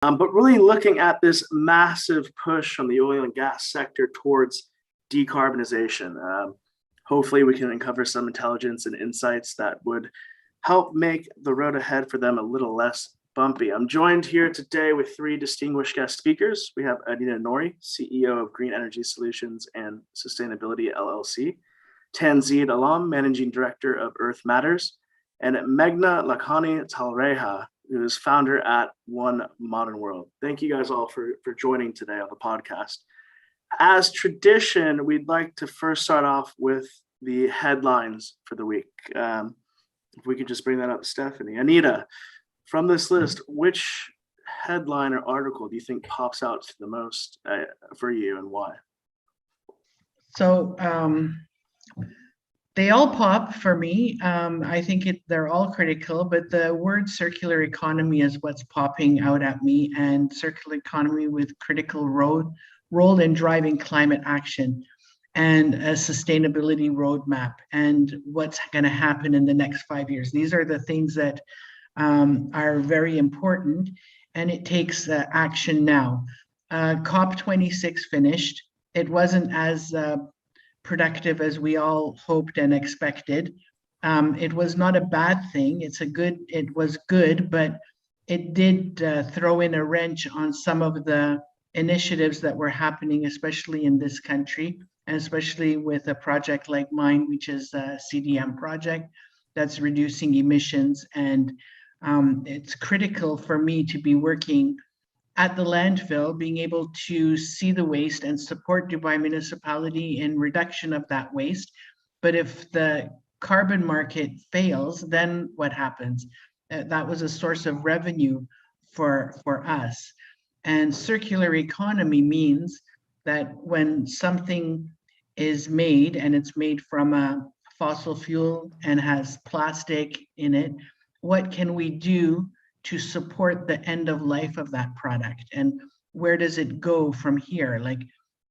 but really looking at this massive push from the oil and gas sector towards decarbonization. Hopefully, we can uncover some intelligence and insights that would help make the road ahead for them a little less bumpy. I'm joined here today with three distinguished guest speakers. We have Anita Nori, CEO of Green Energy Solutions and Sustainability LLC, Tanzid Alam, Managing Director of Earth Matters, and Meghna Lakhani Talreja, who is founder at One Modern World. Thank you guys all for joining today on the podcast. As tradition, we'd like to first start off with the headlines for the week. If we could just bring that up, Stephanie. Anita, from this list, which headline or article do you think pops out the most for you, and why? So they all pop for me. I think they're all critical, but the word circular economy is what's popping out at me, and circular economy with critical role in driving climate action and a sustainability roadmap and what's going to happen in the next 5 years. These are the things that are very important, and it takes action now. COP26 finished. It wasn't as productive as we all hoped and expected. It was not a bad thing. It was good, but it did throw in a wrench on some of the initiatives that were happening, especially in this country, and especially with a project like mine, which is a CDM project that's reducing emissions. And it's critical for me to be working at the landfill, being able to see the waste and support Dubai municipality in reduction of that waste. But if the carbon market fails, then what happens? That was a source of revenue for us. And circular economy means that when something is made and it's made from a fossil fuel and has plastic in it, what can we do to support the end of life of that product? And where does it go from here? Like,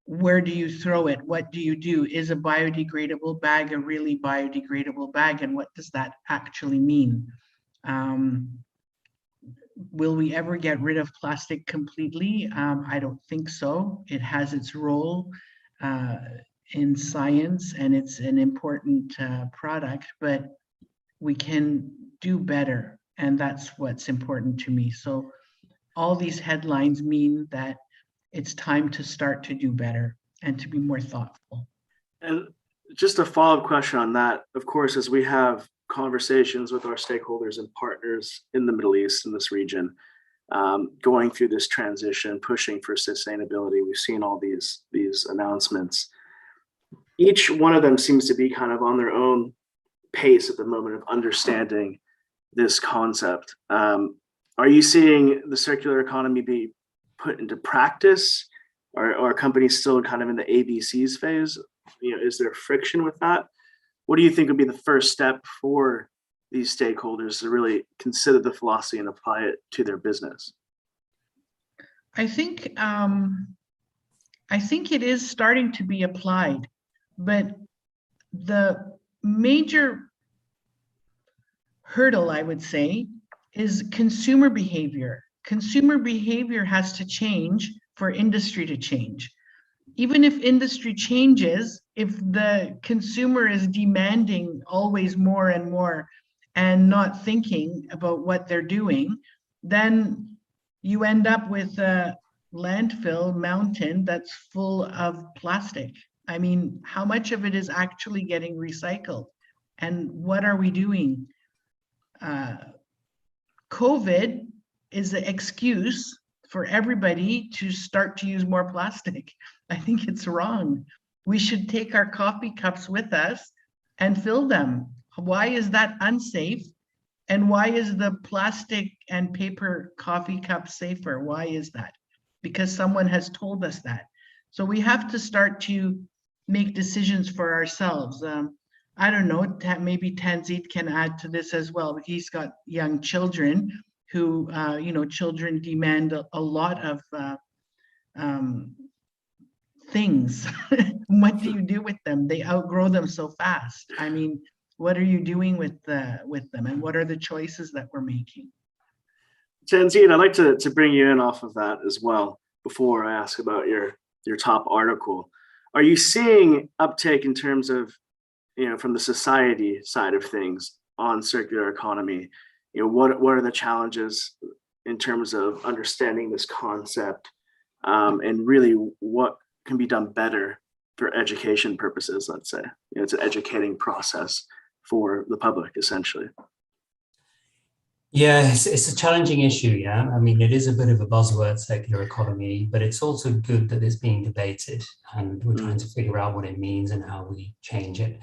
where do you throw it? What do you do? Is a biodegradable bag a really biodegradable bag? And what does that actually mean? Will we ever get rid of plastic completely? I don't think so. It has its role in science, and it's an important product, but we can do better. And that's what's important to me. So all these headlines mean that it's time to start to do better and to be more thoughtful. And just a follow-up question on that, of course, as we have conversations with our stakeholders and partners in the Middle East, in this region, going through this transition, pushing for sustainability. We've seen all these announcements. Each one of them seems to be kind of on their own pace at the moment of understanding this concept. Are you seeing the circular economy be put into practice? Or are companies still kind of in the ABCs phase? Is there friction with that? What do you think would be the first step for these stakeholders to really consider the philosophy and apply it to their business? I think it is starting to be applied, but the major hurdle, I would say, is consumer behavior. Consumer behavior has to change for industry to change. Even if industry changes, if the consumer is demanding always more and more and not thinking about what they're doing, then you end up with a landfill mountain that's full of plastic. I mean, how much of it is actually getting recycled? And what are we doing? COVID is the excuse for everybody to start to use more plastic. I think it's wrong. We should take our coffee cups with us and fill them. Why is that unsafe? And why is the plastic and paper coffee cup safer? Why is that? Because someone has told us that. So we have to start to make decisions for ourselves. I don't know, maybe Tanzid can add to this as well, but he's got young children who, children demand a lot of things. What do you do with them? They outgrow them so fast. I mean, what are you doing with them, and what are the choices that we're making? Tanzine, I'd like to bring you in off of that as well before I ask about your top article. Are you seeing uptake in terms of, from the society side of things on circular economy? What are the challenges in terms of understanding this concept, and really what can be done better for education purposes? Let's say it's an educating process for the public, essentially. Yeah, it's a challenging issue. Yeah, I mean, it is a bit of a buzzword, circular economy, but it's also good that it's being debated and we're trying to figure out what it means and how we change it.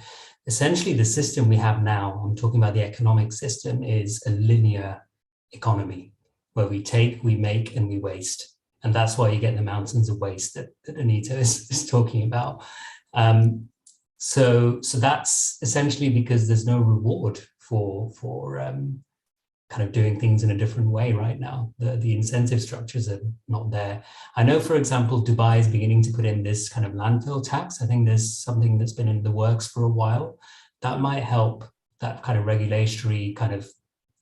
Essentially, the system we have now, I'm talking about the economic system, is a linear economy where we take, we make, and we waste. And that's why you get the mountains of waste that Anita is talking about. So that's essentially because there's no reward for kind of doing things in a different way right now. The incentive structures are not there. I know, for example, Dubai is beginning to put in this kind of landfill tax. I think there's something that's been in the works for a while that might help. That kind of regulatory kind of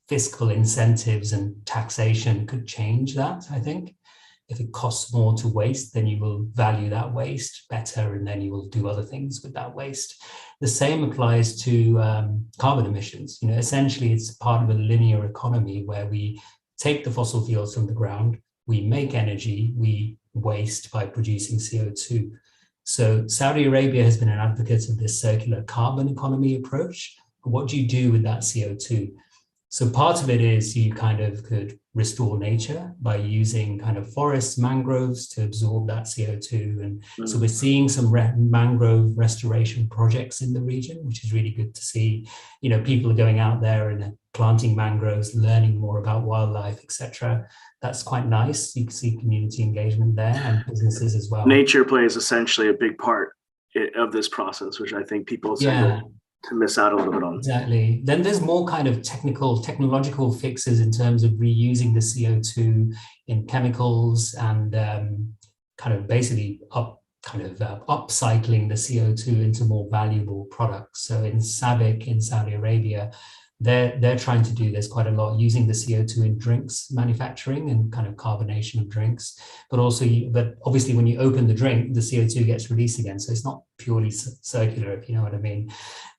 fiscal incentives and taxation could change that, I think. If it costs more to waste, then you will value that waste better, and then you will do other things with that waste. The same applies to carbon emissions. Essentially, it's part of a linear economy where we take the fossil fuels from the ground, we make energy, we waste by producing CO2. So Saudi Arabia has been an advocate of this circular carbon economy approach. What do you do with that CO2? So part of it is you kind of could restore nature by using kind of forests, mangroves to absorb that CO2. And so we're seeing some mangrove restoration projects in the region, which is really good to see. People are going out there and planting mangroves, learning more about wildlife, etc. That's quite nice. You can see community engagement there and businesses as well. Nature plays essentially a big part of this process, which I think people tend to miss out a little bit on. Exactly. Then there's more kind of technological fixes in terms of reusing the CO2 in chemicals and kind of basically upcycling the CO2 into more valuable products. So in SABIC in Saudi Arabia, they're trying to do this quite a lot, using the CO2 in drinks manufacturing and kind of carbonation of drinks. But obviously when you open the drink, the CO2 gets released again. So it's not purely circular, if you know what I mean.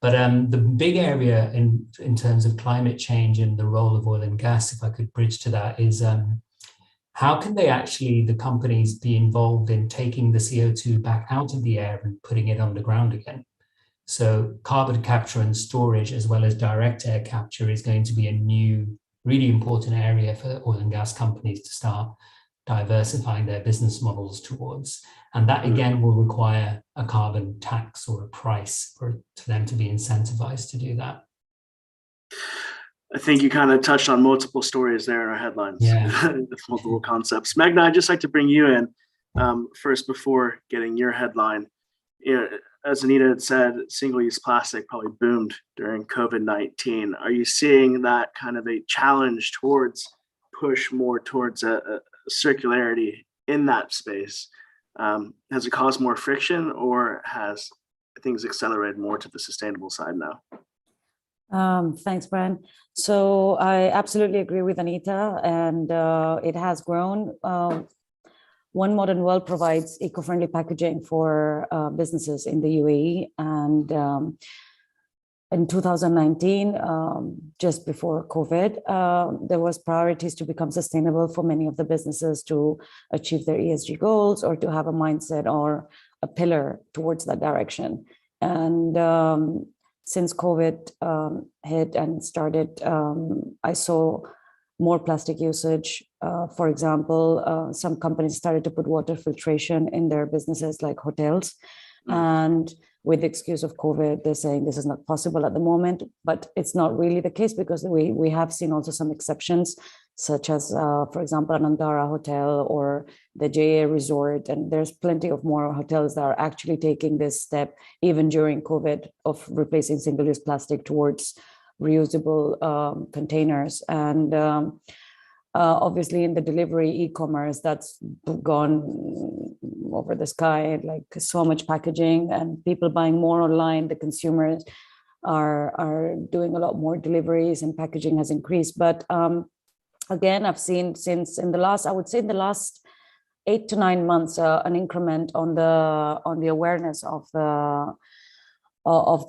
But the big area in terms of climate change and the role of oil and gas, if I could bridge to that, is how can the companies be involved in taking the CO2 back out of the air and putting it underground again? So carbon capture and storage, as well as direct air capture, is going to be a new, really important area for oil and gas companies to start diversifying their business models towards. And that, again, will require a carbon tax or a price for them to be incentivized to do that. I think you kind of touched on multiple stories there in our headlines. Yeah. Multiple concepts. Magna, I'd just like to bring you in first before getting your headline. As Anita had said, single-use plastic probably boomed during COVID-19. Are you seeing that kind of a challenge towards push more towards a circularity in that space? Has it caused more friction, or has things accelerated more to the sustainable side now? Thanks, Brian. So I absolutely agree with Anita, and it has grown. One Modern World provides eco-friendly packaging for businesses in the UAE. And in 2019, just before COVID, there was priorities to become sustainable for many of the businesses to achieve their ESG goals or to have a mindset or a pillar towards that direction. And since COVID hit and started, I saw more plastic usage. For example, some companies started to put water filtration in their businesses, like hotels. And with the excuse of COVID, they're saying this is not possible at the moment, but it's not really the case, because we have seen also some exceptions, such as, for example, an Andara hotel or the JA Resort. And there's plenty of more hotels that are actually taking this step, even during COVID, of replacing single-use plastic towards reusable containers. And obviously in the delivery e-commerce, that's gone over the sky, like so much packaging and people buying more online. The consumers are doing a lot more deliveries and packaging has increased. But again, I've seen since in the last, I would say in the last 8 to 9 months, an increment on the awareness of the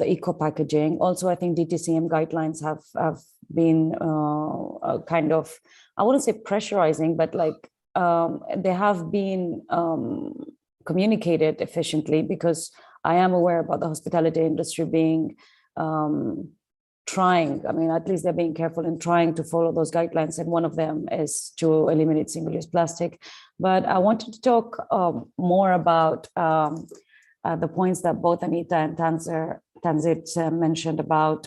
eco packaging. Also, I think DTCM guidelines have been kind of, I wouldn't say pressurizing, but like they have been communicated efficiently, because I am aware about the hospitality industry being trying, I mean, at least they're being careful in trying to follow those guidelines. And one of them is to eliminate single-use plastic. But I wanted to talk more about the points that both Anita and Tanzit mentioned about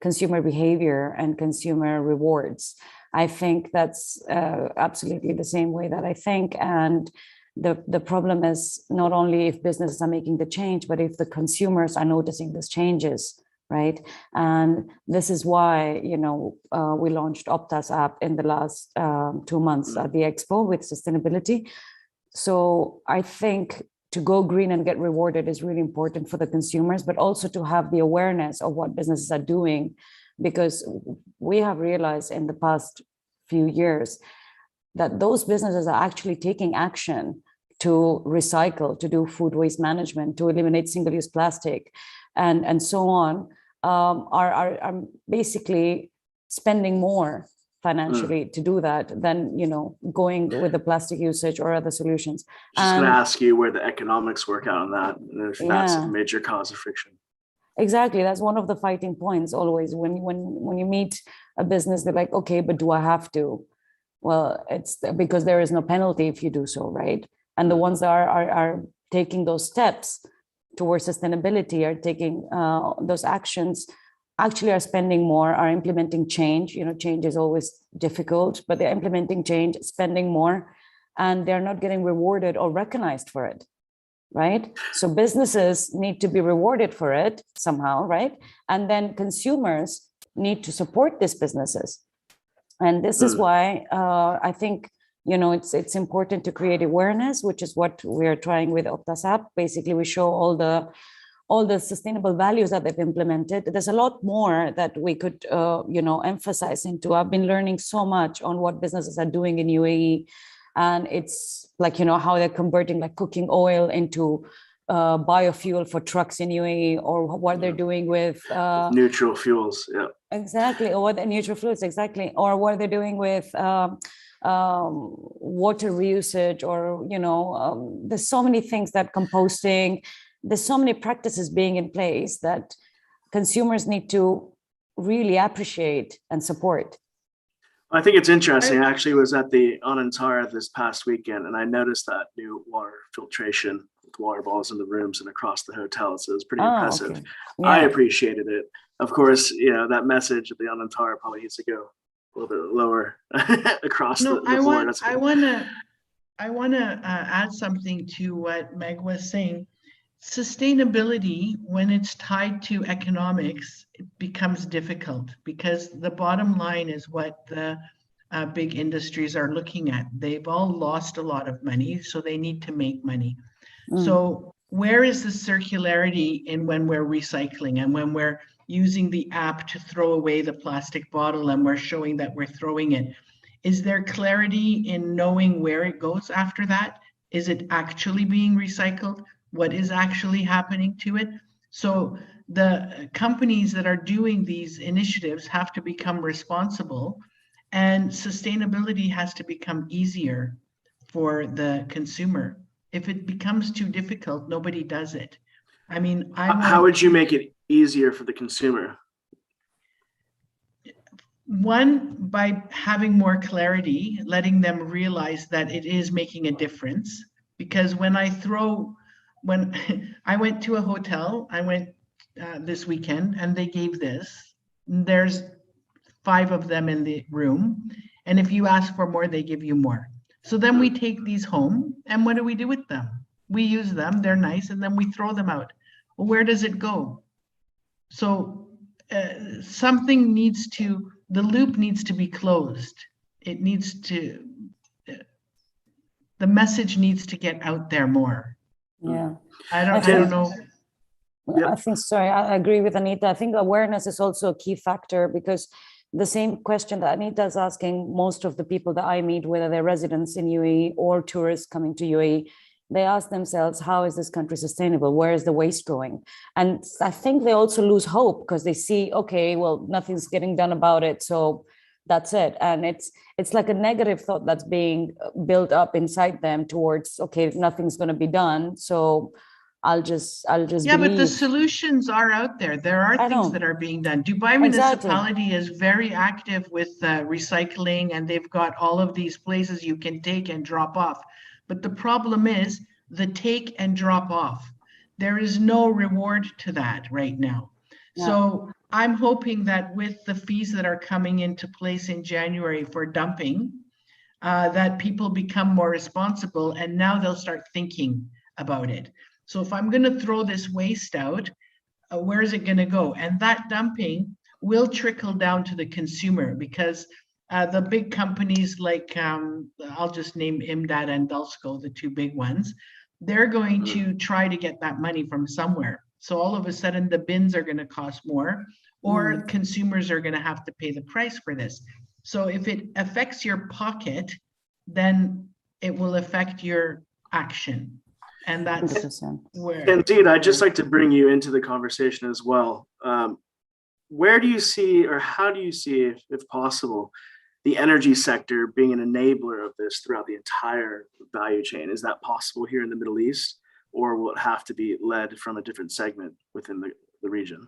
consumer behavior and consumer rewards. I think that's absolutely the same way that I think. And the problem is not only if businesses are making the change, but if the consumers are noticing these changes, right? And this is why, we launched Opta's app in the last 2 months at the Expo with sustainability. So I think to go green and get rewarded is really important for the consumers, but also to have the awareness of what businesses are doing, because we have realized in the past few years that those businesses are actually taking action to recycle, to do food waste management, to eliminate single-use plastic, and so on, are basically spending more financially to do that than going with the plastic usage or other solutions. Just going to ask you where the economics work out on that, if that's a major cause of friction. Exactly, that's one of the fighting points always when you meet a business. They're like, okay, but do I have to? Well, it's because there is no penalty if you do so, right? And the ones that are taking those steps towards sustainability, are taking those actions, actually are spending more, are implementing change. Change is always difficult, but they're implementing change, spending more, and they're not getting rewarded or recognized for it, right? So businesses need to be rewarded for it somehow, right? And then consumers need to support these businesses. And this is why I think, it's important to create awareness, which is what we're trying with Opta's app. Basically, we show all the sustainable values that they've implemented. There's a lot more that we could, emphasize into. I've been learning so much on what businesses are doing in UAE, and it's like, how they're converting like cooking oil into biofuel for trucks in UAE, or what they're doing with neutral fuels. Yeah, exactly. Or what the neutral fuels, exactly. Or what they're doing with water reusage, or there's so many things, that composting, there's so many practices being in place that consumers need to really appreciate and support. I think it's interesting. I actually was at the Anantara this past weekend, and I noticed that new water filtration with water balls in the rooms and across the hotel. So it was pretty impressive. Okay. Yeah. I appreciated it. Of course, that message at the Anantara probably needs to go a little bit lower across the board. I want to add something to what Meg was saying. Sustainability, when it's tied to economics, it becomes difficult, because the bottom line is what the big industries are looking at. They've all lost a lot of money, so they need to make money. So where is the circularity in when we're recycling and when we're using the app to throw away the plastic bottle and we're showing that we're throwing it? Is there clarity in knowing where it goes after that? Is it actually being recycled? What is actually happening to it? So the companies that are doing these initiatives have to become responsible, and sustainability has to become easier for the consumer. If it becomes too difficult, nobody does it. I mean, how would you make it easier for the consumer? One, by having more clarity, letting them realize that it is making a difference. Because when I went to a hotel, this weekend, and they gave this. There's 5 of them in the room, and if you ask for more, they give you more. So then we take these home, and what do we do with them? We use them, they're nice, and then we throw them out. Well, where does it go? So the loop needs to be closed. The message needs to get out there more. Yeah. I don't know. I think, sorry, I agree with Anita. I think awareness is also a key factor, because the same question that Anita is asking most of the people that I meet, whether they're residents in UAE or tourists coming to UAE, they ask themselves, how is this country sustainable? Where is the waste going? And I think they also lose hope because they see, okay, well, nothing's getting done about it, so that's it. And it's like a negative thought that's being built up inside them towards, okay, nothing's going to be done, so I'll just Yeah, but the believe. solutions are out there. There are I things know. that are being done. Dubai Exactly. municipality is very active with recycling, and they've got all of these places you can take and drop off. But the problem is the take and drop off. There is no reward to that right now. Yeah. So I'm hoping that with the fees that are coming into place in January for dumping, that people become more responsible, and now they'll start thinking about it. So if I'm going to throw this waste out, where is it going to go? And that dumping will trickle down to the consumer, because the big companies like, I'll just name Imdad and Dulsco, the two big ones, they're going to try to get that money from somewhere. So all of a sudden the bins are going to cost more, or consumers are going to have to pay the price for this. So if it affects your pocket, then it will affect your action. And that's 100%. where. Indeed, I'd just like to bring you into the conversation as well. Where do you see, or how do you see, if possible, the energy sector being an enabler of this throughout the entire value chain? Is that possible here in the Middle East, or will it have to be led from a different segment within the region?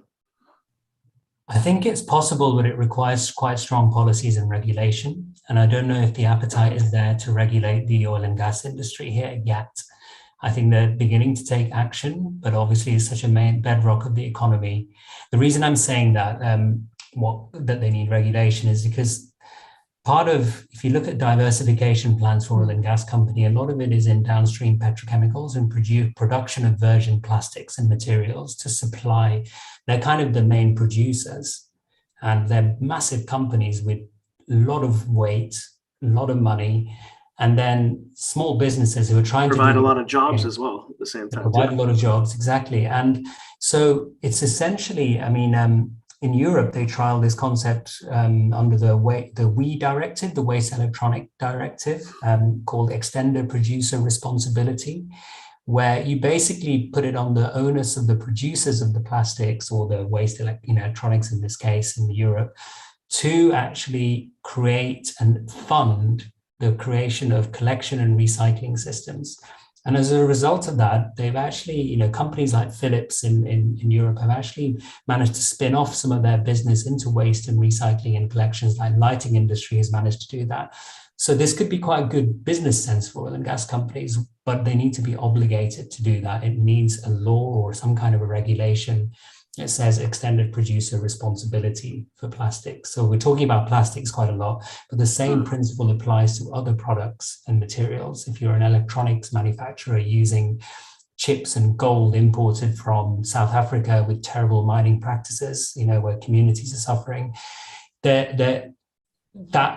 I think it's possible, but it requires quite strong policies and regulation. And I don't know if the appetite is there to regulate the oil and gas industry here yet. I think they're beginning to take action, but obviously it's such a main bedrock of the economy. The reason I'm saying that, that they need regulation is because part of, if you look at diversification plans for oil and gas company, a lot of it is in downstream petrochemicals and production of virgin plastics and materials to supply. They're kind of the main producers, and they're massive companies with a lot of weight, a lot of money, and then small businesses who are trying to provide a lot of jobs as well at the same time. Provide a lot of jobs, exactly. And so it's essentially, I mean, in Europe, they trialed this concept under the WEEE directive, the Waste Electronic Directive, called Extended Producer Responsibility, where you basically put it on the onus of the producers of the plastics or the waste electronics in this case in Europe to actually create and fund the creation of collection and recycling systems. And as a result of that, they've actually, companies like Philips in Europe have actually managed to spin off some of their business into waste and recycling and collections, like lighting industry has managed to do that. So this could be quite a good business sense for oil and gas companies, but they need to be obligated to do that. It needs a law or some kind of a regulation. It says extended producer responsibility for plastics. So we're talking about plastics quite a lot, but the same principle applies to other products and materials. If you're an electronics manufacturer using chips and gold imported from South Africa with terrible mining practices, where communities are suffering, that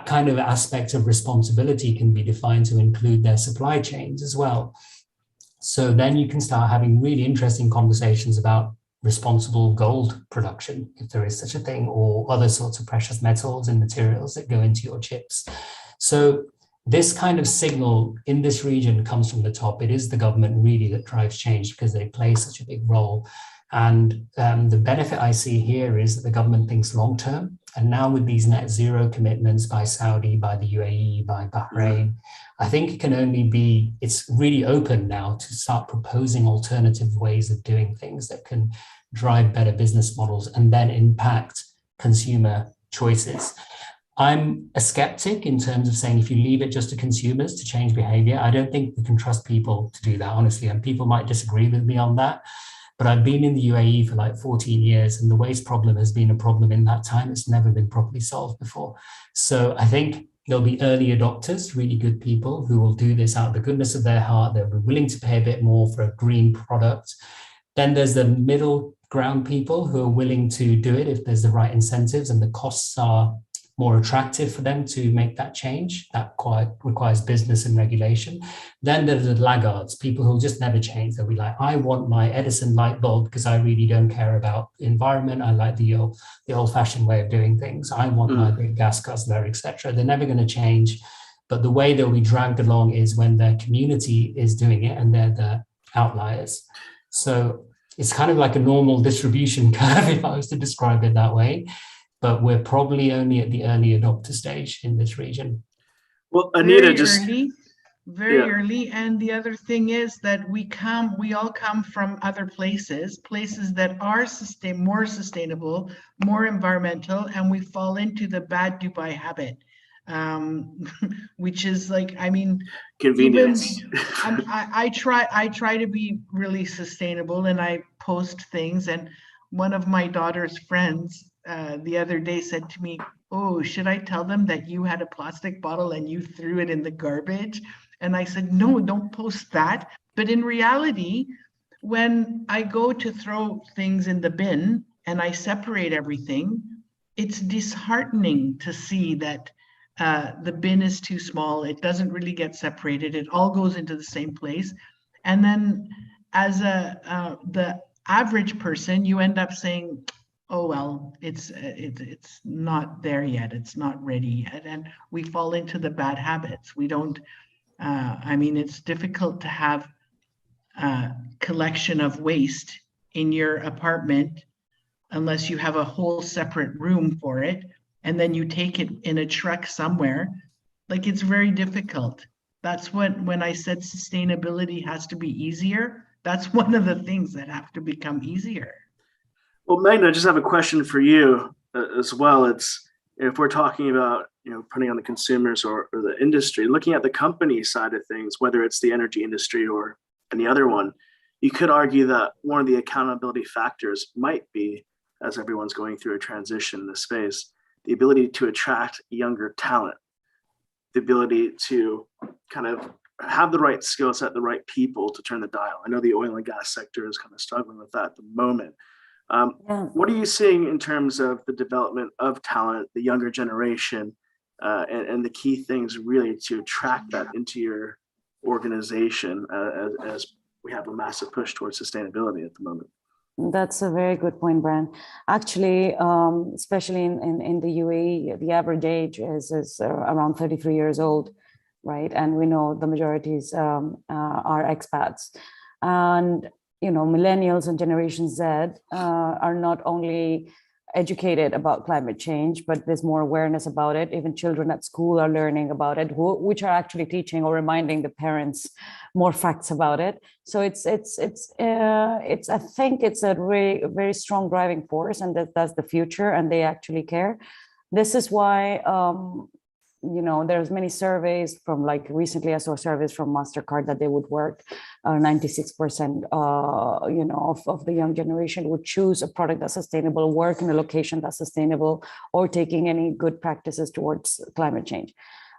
kind of aspect of responsibility can be defined to include their supply chains as well. So then you can start having really interesting conversations about responsible gold production, if there is such a thing, or other sorts of precious metals and materials that go into your chips. So this kind of signal in this region comes from the top. It is the government really that drives change because they play such a big role. And the benefit I see here is that the government thinks long-term. And now with these net zero commitments by Saudi, by the UAE, by Bahrain, I think it can only be, it's really open now to start proposing alternative ways of doing things that can drive better business models and then impact consumer choices. I'm a skeptic in terms of saying if you leave it just to consumers to change behavior, I don't think we can trust people to do that, honestly. And people might disagree with me on that. But I've been in the UAE for like 14 years and the waste problem has been a problem in that time. It's never been properly solved before. So I think there'll be early adopters, really good people who will do this out of the goodness of their heart. They'll be willing to pay a bit more for a green product. Then there's the middle ground people who are willing to do it if there's the right incentives and the costs are more attractive for them to make that change. That quite requires business and regulation. Then there's the laggards, people who'll just never change. They'll be like, I want my Edison light bulb because I really don't care about the environment. I like the old-fashioned way of doing things. I want my big gas guzzler, etc. They're never going to change. But the way they'll be dragged along is when their community is doing it and they're the outliers. So it's kind of like a normal distribution curve, if I was to describe it that way. But we're probably only at the early adopter stage in this region. Well, Anita, very early. And the other thing is that we all come from other places that are more sustainable, more environmental, and we fall into the bad Dubai habit, which is like, I mean, convenience. I try to be really sustainable, and I post things. And one of my daughter's friends the other day said to me, oh, should I tell them that you had a plastic bottle and you threw it in the garbage? And I said, no, don't post that. But in reality, when I go to throw things in the bin and I separate everything, it's disheartening to see that the bin is too small. It doesn't really get separated. It all goes into the same place. And then as the average person, you end up saying, oh, well, it's not there yet. It's not ready yet. And we fall into the bad habits. We don't, I mean, it's difficult to have a collection of waste in your apartment unless you have a whole separate room for it. And then you take it in a truck somewhere. Like, it's very difficult. That's when I said sustainability has to be easier. That's one of the things that have to become easier. Well, Magna, I just have a question for you as well. It's, if we're talking about, putting on the consumers or the industry, looking at the company side of things, whether it's the energy industry or any other one, you could argue that one of the accountability factors might be, as everyone's going through a transition in this space, the ability to attract younger talent, the ability to kind of have the right skill set, the right people to turn the dial. I know the oil and gas sector is kind of struggling with that at the moment. What are you seeing in terms of the development of talent, the younger generation, and the key things really to attract that into your organization as we have a massive push towards sustainability at the moment? That's a very good point, Brian. Actually, especially in the UAE, the average age is around 33 years old, right? And we know the majorities are expats. And millennials and Generation Z are not only educated about climate change, but there's more awareness about it. Even children at school are learning about it, which are actually teaching or reminding the parents more facts about it. So it's I think it's a very, very strong driving force, and that's the future, and they actually care. This is why there's many surveys from, like, recently I saw surveys from MasterCard that they would work 96% of the young generation would choose a product that's sustainable, work in a location that's sustainable, or taking any good practices towards climate change.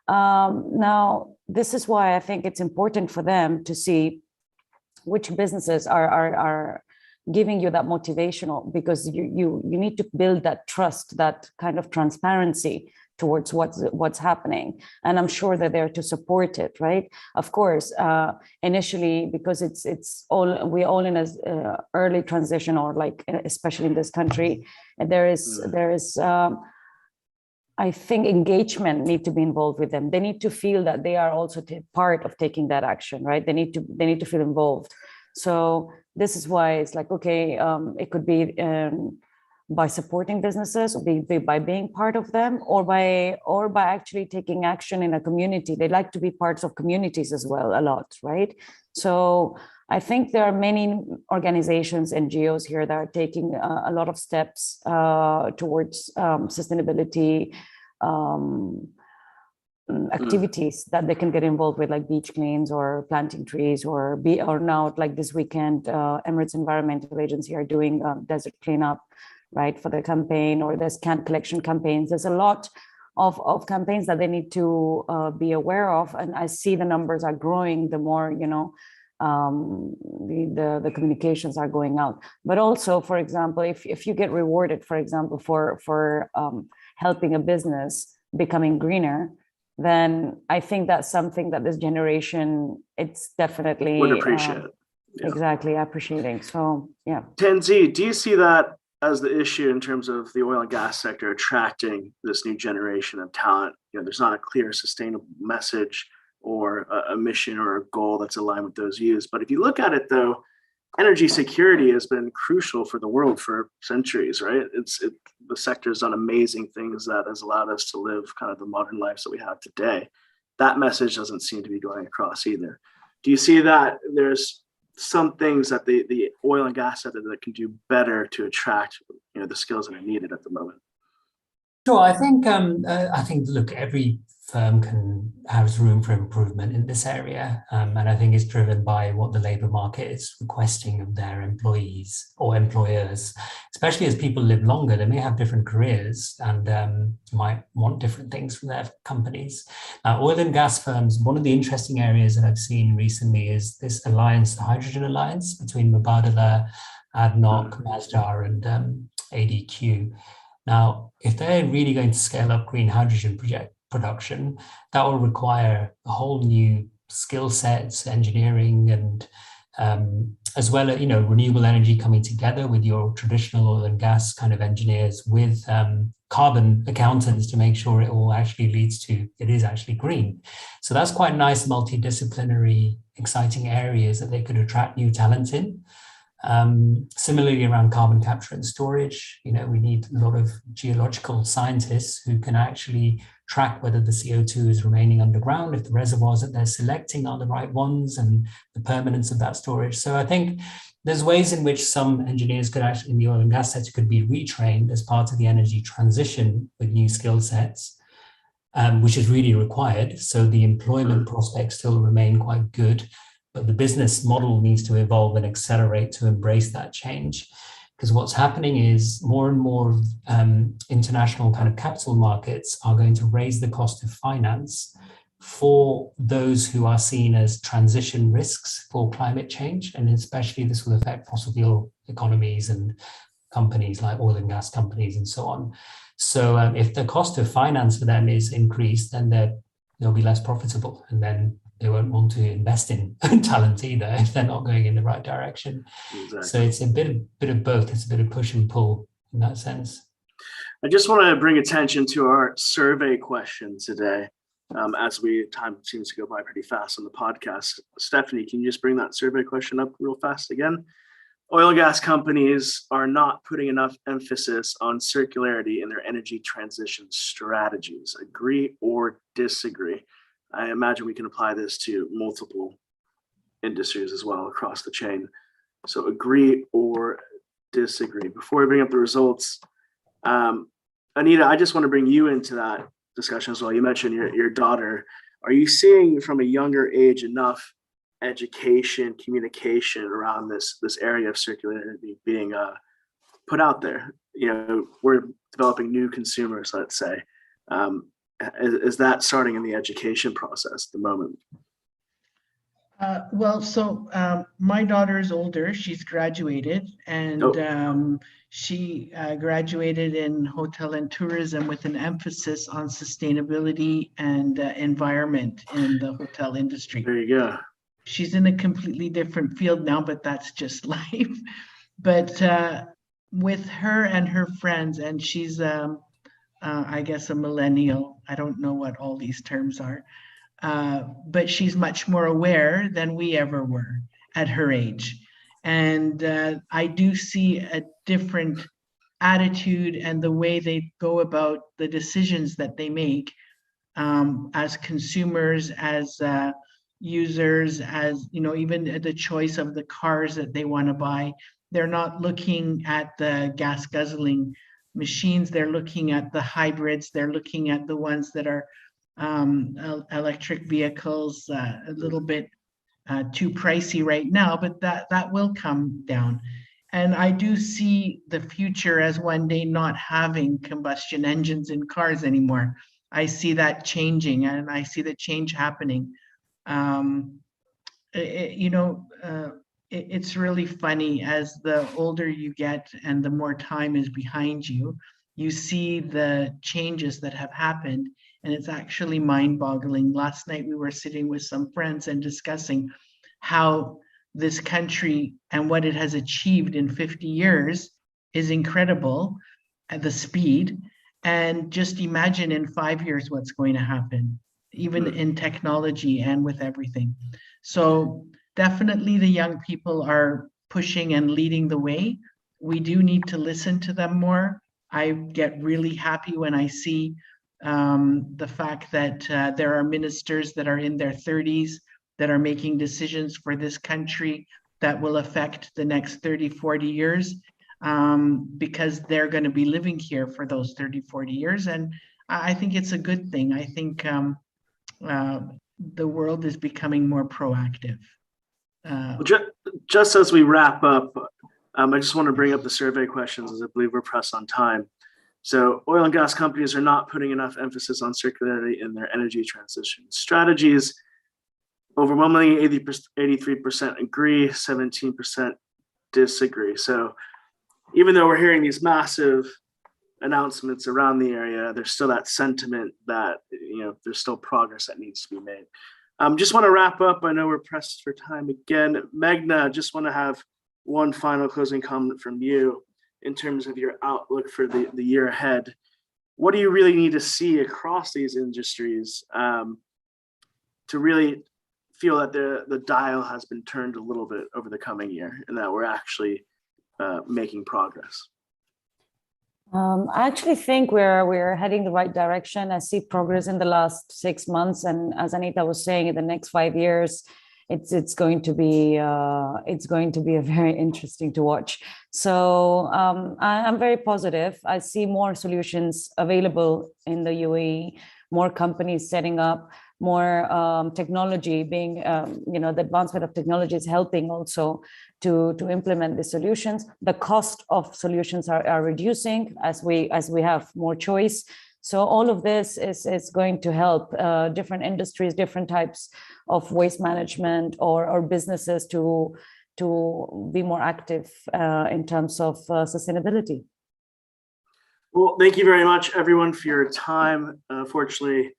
Now, this is why I think it's important for them to see which businesses are giving you that motivational, because you need to build that trust, that kind of transparency towards what's happening. And I'm sure that they're to support it, right? Of course, initially, because we're all in a early transition, or like, especially in this country, and there is I think engagement need to be involved with them. They need to feel that they are also part of taking that action, right? They need to feel involved. So this is why it's like, okay, it could be by supporting businesses, by being part of them, or by actually taking action in a community. They like to be parts of communities as well, a lot, right? So I think there are many organizations, NGOs here that are taking a lot of steps towards sustainability activities that they can get involved with, like beach cleans or planting trees, or now, like this weekend, Emirates Environmental Agency are doing desert cleanup, right, for the campaign, or there's can collection campaigns. There's a lot of campaigns that they need to be aware of, and I see the numbers are growing the more the communications are going out. But also, for example, if you get rewarded, for example, for helping a business becoming greener, then I think that's something that this generation, it's definitely Would appreciate. Yeah. Exactly, appreciating. So yeah. Tenzi, do you see that as the issue in terms of the oil and gas sector attracting this new generation of talent? There's not a clear sustainable message or a mission or a goal that's aligned with those views. But if you look at it though, energy security has been crucial for the world for centuries, right? The sector has done amazing things that has allowed us to live kind of the modern lives that we have today. That message doesn't seem to be going across either. Do you see that there's some things that the oil and gas sector that can do better to attract the skills that are needed at the moment? Sure, I think look, every firm has room for improvement in this area, and I think it's driven by what the labour market is requesting of their employees or employers. Especially as people live longer, they may have different careers and might want different things from their companies. Oil and gas firms, one of the interesting areas that I've seen recently is this alliance, the Hydrogen Alliance between Mubadala, ADNOC, Masdar, and ADQ. Now, if they're really going to scale up green hydrogen production, that will require a whole new skill sets, engineering, and as well as renewable energy coming together with your traditional oil and gas kind of engineers with carbon accountants to make sure it all actually leads to it is actually green. So that's quite nice, multidisciplinary, exciting areas that they could attract new talent in. Similarly, around carbon capture and storage, we need a lot of geological scientists who can actually track whether the CO2 is remaining underground, if the reservoirs that they're selecting are the right ones, and the permanence of that storage. So I think there's ways in which some engineers could actually, in the oil and gas sector, could be retrained as part of the energy transition with new skill sets, which is really required. So the employment prospects still remain quite good. But the business model needs to evolve and accelerate to embrace that change. Because what's happening is more and more international kind of capital markets are going to raise the cost of finance for those who are seen as transition risks for climate change. And especially this will affect fossil fuel economies and companies like oil and gas companies and so on. So if the cost of finance for them is increased, then they'll be less profitable, and then they won't want to invest in talent either if they're not going in the right direction. Exactly. So it's a bit of both. It's a bit of push and pull in that sense. I just want to bring attention to our survey question today, as time seems to go by pretty fast on the podcast. Stephanie, can you just bring that survey question up real fast again? Oil and gas companies are not putting enough emphasis on circularity in their energy transition strategies. Agree or disagree? I imagine we can apply this to multiple industries as well across the chain. So agree or disagree. Before we bring up the results, Anita, I just want to bring you into that discussion as well. You mentioned your daughter. Are you seeing from a younger age enough education, communication around this area of circularity being put out there? We're developing new consumers, let's say. Is that starting in the education process at the moment? My daughter is older. She's graduated, and she graduated in hotel and tourism with an emphasis on sustainability and environment in the hotel industry. There you go. She's in a completely different field now, but that's just life. But with her and her friends, and she's I guess a millennial. I don't know what all these terms are, but she's much more aware than we ever were at her age. And I do see a different attitude and the way they go about the decisions that they make as consumers, as users, as even the choice of the cars that they want to buy. They're not looking at the gas guzzling machines. They're looking at the hybrids. They're looking at the ones that are electric vehicles, a little bit too pricey right now, but that will come down. And I do see the future as one day not having combustion engines in cars anymore. I see that changing, and I see the change happening. It's really funny, as the older you get and the more time is behind you, you see the changes that have happened, and it's actually mind-boggling. Last night we were sitting with some friends and discussing how this country and what it has achieved in 50 years is incredible at the speed. And just imagine in 5 years what's going to happen, even in technology and with everything. So definitely the young people are pushing and leading the way. We do need to listen to them more. I get really happy when I see the fact that there are ministers that are in their 30s that are making decisions for this country that will affect the next 30, 40 years, because they're going to be living here for those 30, 40 years. And I think it's a good thing. I think the world is becoming more proactive. Just as we wrap up, I just want to bring up the survey questions, as I believe we're pressed on time. So oil and gas companies are not putting enough emphasis on circularity in their energy transition strategies. Overwhelmingly, 83% agree, 17% disagree. So even though we're hearing these massive announcements around the area, there's still that sentiment that, there's still progress that needs to be made. Just want to wrap up. I know we're pressed for time again. Meghna, just want to have one final closing comment from you in terms of your outlook for the year ahead. What do you really need to see across these industries to really feel that the dial has been turned a little bit over the coming year and that we're actually making progress? I actually think we're heading the right direction. I see progress in the last 6 months, and as Anita was saying, in the next 5 years, it's going to be a very interesting to watch. So I'm very positive. I see more solutions available in the UAE, more companies setting up, more technology being, the advancement of technology is helping also to implement the solutions. The cost of solutions are reducing as we have more choice. So all of this is going to help different industries, different types of waste management or businesses to be more active in terms of sustainability. Well, thank you very much, everyone, for your time. Fortunately,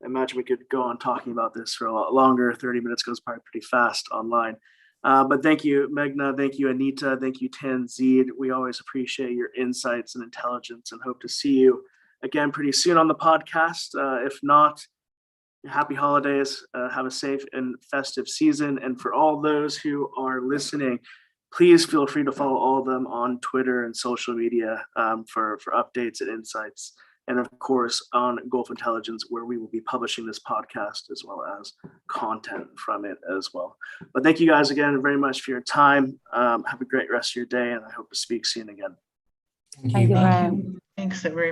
I imagine we could go on talking about this for a lot longer. 30 minutes goes by pretty fast online. But thank you, Meghna. Thank you, Anita. Thank you, Tanzid. We always appreciate your insights and intelligence and hope to see you again pretty soon on the podcast. If not, happy holidays. Have a safe and festive season. And for all those who are listening, please feel free to follow all of them on Twitter and social media for updates and insights. And of course, on Gulf Intelligence, where we will be publishing this podcast as well as content from it as well. But thank you guys again very much for your time. Have a great rest of your day, and I hope to speak soon again. Thank you. Thanks very much.